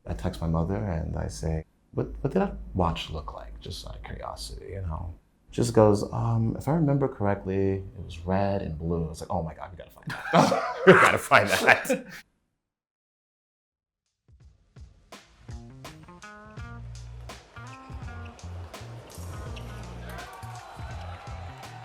I text my mother and I say, what did that watch look like? Just out of curiosity, you know? Just goes, if I remember correctly, it was red and blue. It's like, oh my God, we gotta find that. We gotta find that.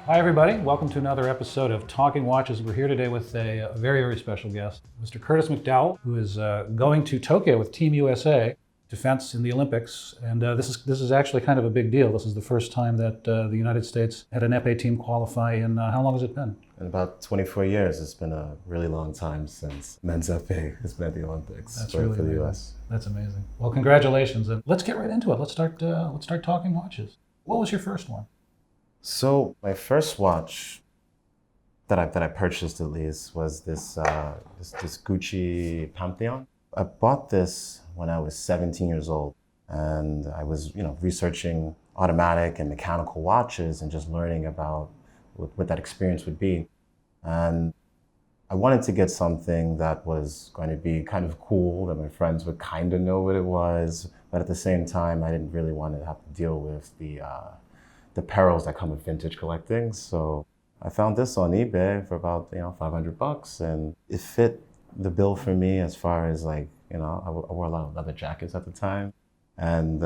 Hi everybody, welcome to another episode of Talking Watches. We're here today with a very, very special guest, Mr. Curtis McDowald, who is going to Tokyo with Team USA to fence in the Olympics. And this is actually kind of a big deal. This is the first time that the United States had an épée team qualify in, how long has it been? In about 24 years. It's been a really long time since men's épée has been at the Olympics. That's for really the amazing. US. That's amazing. Well, congratulations. And let's get right into it. Let's start talking watches. What was your first one? So my first watch that I purchased, at least, was this Gucci Pantheon. I bought this when I was 17 years old, and I was researching automatic and mechanical watches and just learning about what that experience would be. And I wanted to get something that was going to be kind of cool, that my friends would kind of know what it was, but at the same time, I didn't really want to have to deal with the perils that come with vintage collecting. So I found this on eBay for about $500, and it fit the bill for me as far as I wore a lot of leather jackets at the time, and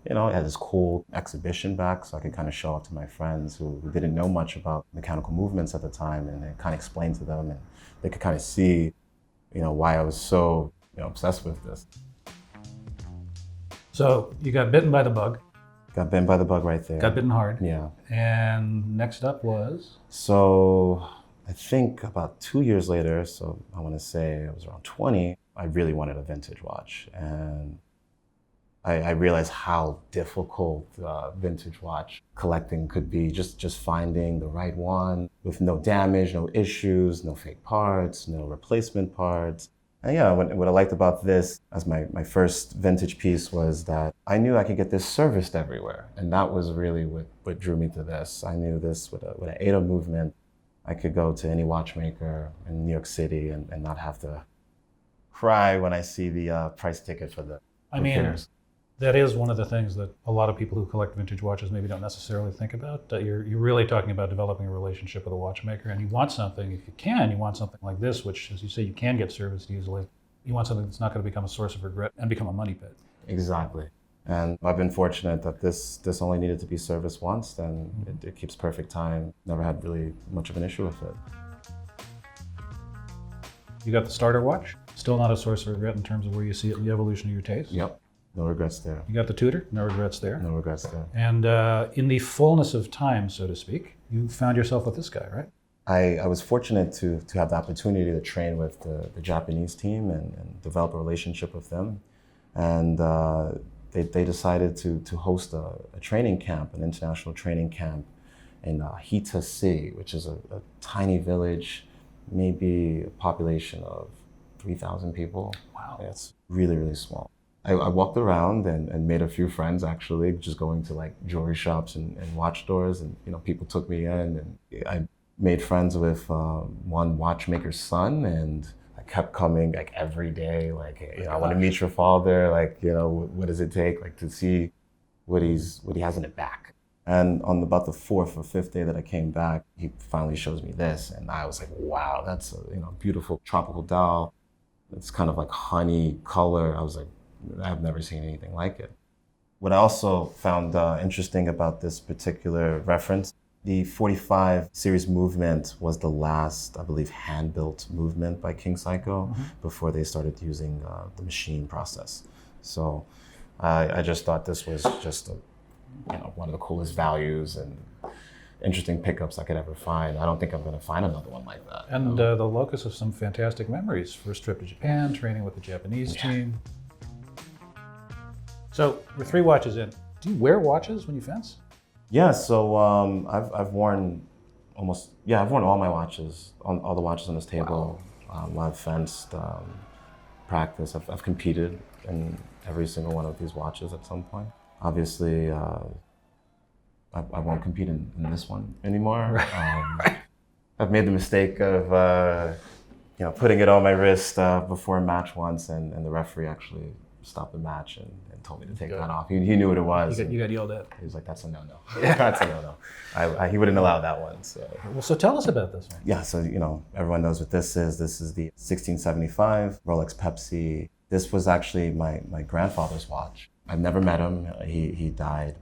it had this cool exhibition back, so I could kind of show off to my friends who didn't know much about mechanical movements at the time, and it kind of explained to them, and they could kind of see why I was so obsessed with this. So you got bitten by the bug. Got bitten by the bug right there. Got bitten hard. Yeah. And next up was? So I think about 2 years later, so I want to say I was around 20, I really wanted a vintage watch. And I realized how difficult vintage watch collecting could be, just finding the right one with no damage, no issues, no fake parts, no replacement parts. And yeah, what I liked about this as my first vintage piece was that I knew I could get this serviced everywhere. And that was really what drew me to this. I knew this with an ADA movement, I could go to any watchmaker in New York City and not have to cry when I see the price ticket for the repairs. That is one of the things that a lot of people who collect vintage watches maybe don't necessarily think about. You're really talking about developing a relationship with a watchmaker, and you want something, if you can, you want something like this, which, as you say, you can get serviced easily. You want something that's not going to become a source of regret and become a money pit. Exactly. And I've been fortunate that this only needed to be serviced once, and it keeps perfect time. Never had really much of an issue with it. You got the starter watch, still not a source of regret in terms of where you see it in the evolution of your taste. Yep. No regrets there. You got the Tudor, no regrets there. No regrets there. And in the fullness of time, so to speak, you found yourself with this guy, right? I was fortunate to have the opportunity to train with the Japanese team and develop a relationship with them. And they decided to host a training camp, an international training camp in Hita City, which is a tiny village, maybe a population of 3,000 people. Wow. Yeah, it's really, really small. I walked around and made a few friends, actually, just going to like jewelry shops and watch stores, and people took me in, and I made friends with one watchmaker's son, and I kept coming like every day, like I want to meet your father, like what does it take like to see what he has in the back. And on about the 4th or 5th day that I came back, he finally shows me this, and I was like, wow, that's a beautiful tropical dial. It's kind of like honey color. I was like, I've never seen anything like it. What I also found interesting about this particular reference, the 45 series movement was the last, I believe, hand-built movement by King Seiko before they started using the machine process. So I just thought this was just one of the coolest values and interesting pickups I could ever find. I don't think I'm going to find another one like that. And the locus of some fantastic memories. First trip to Japan, training with the Japanese team. So we're 3 watches in. Do you wear watches when you fence? Yeah, so I've worn I've worn all my watches, all the watches on this table. Wow. I've fenced, practiced. I've competed in every single one of these watches at some point. Obviously, I won't compete in this one anymore. Right. I've made the mistake of putting it on my wrist before a match once, and the referee actually stopped the match and told me to take that off. He knew what it was. You got yelled at. He was like, "That's a no-no. That's a no-no." He wouldn't allow that one. So. Well, so tell us about this one. Yeah. So everyone knows what this is. This is the 1675 Rolex Pepsi. This was actually my grandfather's watch. I've never met him. He died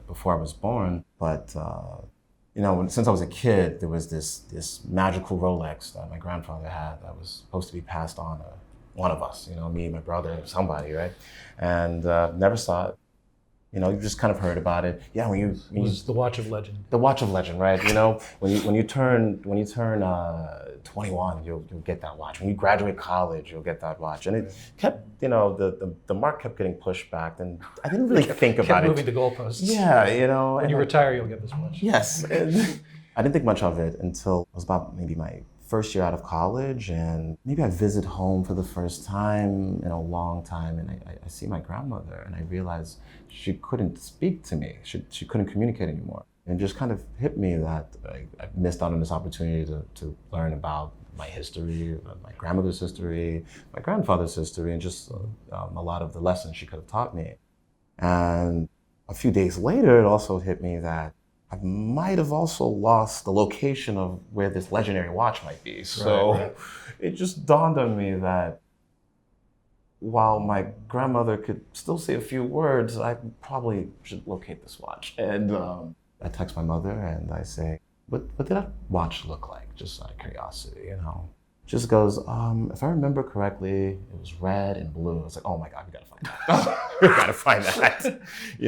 before I was born. But since I was a kid, there was this magical Rolex that my grandfather had that was supposed to be passed on to one of us. Me, my brother, somebody, right? And never saw it. You just kind of heard about it. Yeah, when it was the watch of legend. The watch of legend, right? When you turn 21, you'll get that watch. When you graduate college, you'll get that watch. And it kept, the mark kept getting pushed back, and I didn't really think about it. Moving the goalposts. Yeah, When you retire, you'll get this watch. Yes, and I didn't think much of it until it was about maybe my first year out of college, and maybe I visit home for the first time in a long time, and I see my grandmother, and I realize she couldn't speak to me. She couldn't communicate anymore. And it just kind of hit me that I missed out on this opportunity to learn about my history, my grandmother's history, my grandfather's history, and just a lot of the lessons she could have taught me. And a few days later, it also hit me that I might have also lost the location of where this legendary watch might be. So right. It just dawned on me that while my grandmother could still say a few words, I probably should locate this watch. And I text my mother and I say, what did that watch look like? Just out of curiosity, Just goes, if I remember correctly, it was red and blue. I was like, oh my God, we gotta find that. We gotta find that.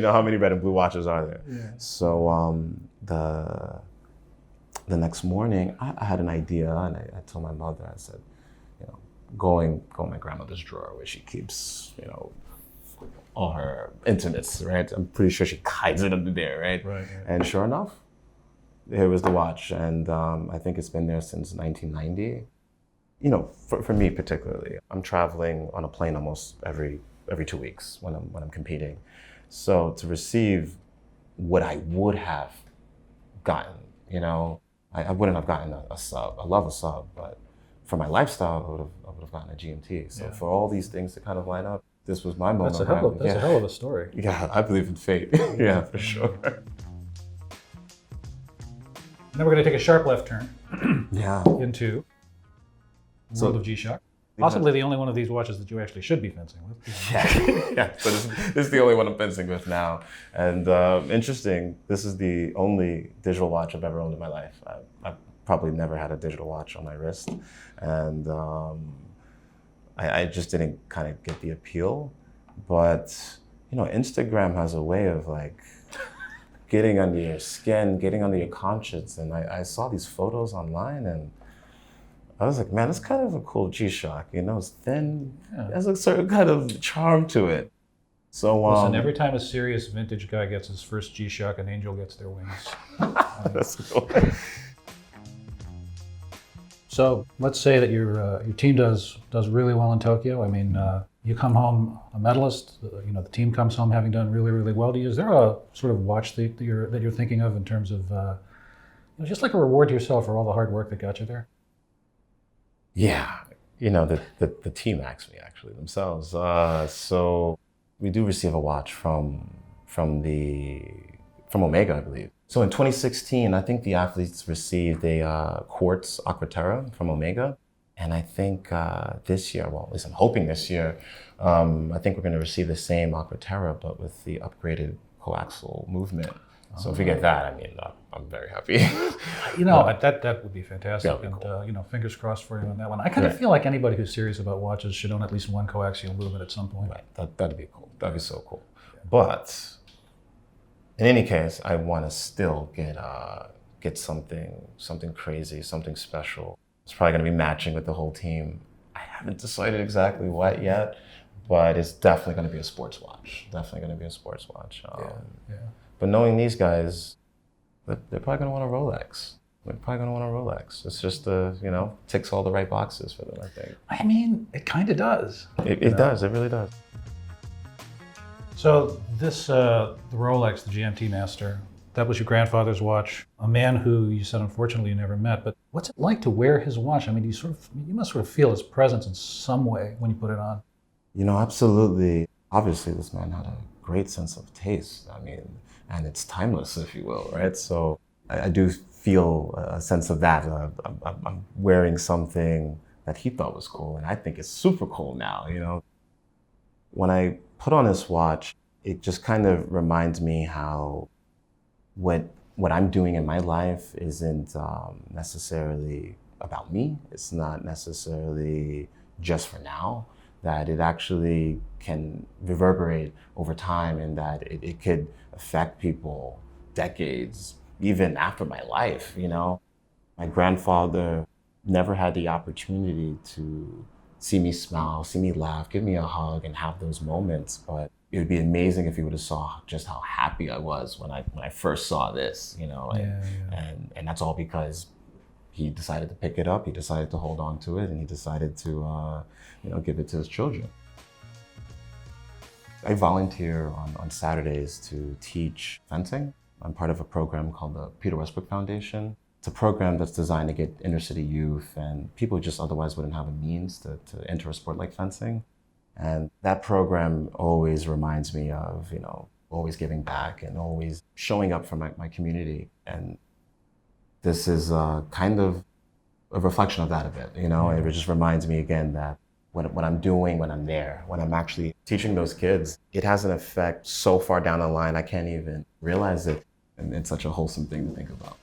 How many red and blue watches are there? Yeah. So the next morning, I had an idea, and I told my mother, I said, go in my grandmother's drawer where she keeps, all her intimates, right? I'm pretty sure she hides it under there, right? Right. And sure enough, here was the watch, and I think it's been there since 1990. For me particularly, I'm traveling on a plane almost every 2 weeks when I'm competing. So to receive what I would have gotten, I wouldn't have gotten a sub. I love a sub, but for my lifestyle, I would have gotten a GMT. So for all these things to kind of line up, this was my moment. That's a hell of a story. Yeah, I believe in fate. Yeah, for sure. Now we're going to take a sharp left turn into the world of G-Shock. Possibly the only one of these watches that you actually should be fencing with. Yeah. So this is the only one I'm fencing with now. And interesting, this is the only digital watch I've ever owned in my life. I've probably never had a digital watch on my wrist. And I just didn't kind of get the appeal. But, Instagram has a way of getting under your skin, getting under your conscience. And I saw these photos online, and I was like, man, that's kind of a cool G-Shock. It's thin. Yeah. It has a certain kind of charm to it. So listen, every time a serious vintage guy gets his first G-Shock, an angel gets their wings. That's cool. So let's say that your team does really well in Tokyo. I mean, you come home a medalist. The team comes home having done really, really well. Is there a sort of watch that you're thinking of in terms of just like a reward to yourself for all the hard work that got you there? Yeah, the team asked me actually themselves. So we do receive a watch from Omega, I believe. So in 2016, I think the athletes received a quartz Aquaterra from Omega. And I think this year, well, at least I'm hoping this year, I think we're going to receive the same Aquaterra, but with the upgraded coaxial movement. So if we get that, I mean, I'm very happy. That would be fantastic. Yeah, and cool. Fingers crossed for you on that one. I kind of feel like anybody who's serious about watches should own at least one coaxial movement at some point. Right. That'd be cool. That'd be so cool. But in any case, I want to still get something crazy, something special. It's probably going to be matching with the whole team. I haven't decided exactly what yet, but it's definitely going to be a sports watch. But knowing these guys, they're probably going to want a Rolex. It's just, ticks all the right boxes for them, I think. I mean, it kind of does. It does. It really does. So this, the Rolex, the GMT Master, that was your grandfather's watch, a man who you said unfortunately you never met, but what's it like to wear his watch? I mean, you must sort of feel his presence in some way when you put it on. Absolutely. Obviously, this man had a great sense of taste. I mean, and it's timeless, if you will, right? So I do feel a sense of that. I'm wearing something that he thought was cool, and I think it's super cool now. When I put on this watch, it just kind of reminds me how what I'm doing in my life isn't necessarily about me. It's not necessarily just for now. That it actually can reverberate over time, and that it could affect people decades, even after my life. My grandfather never had the opportunity to see me smile, see me laugh, give me a hug, and have those moments. But it would be amazing if he would have saw just how happy I was when I first saw this. And that's all because he decided to pick it up, he decided to hold on to it, and he decided to give it to his children. I volunteer on Saturdays to teach fencing. I'm part of a program called the Peter Westbrook Foundation. It's a program that's designed to get inner city youth and people who just otherwise wouldn't have a means to enter a sport like fencing. And that program always reminds me of, always giving back and always showing up for my community. And this is kind of a reflection of that a bit. It just reminds me again that what I'm doing when I'm there, when I'm actually teaching those kids, it has an effect so far down the line I can't even realize it. And it's such a wholesome thing to think about.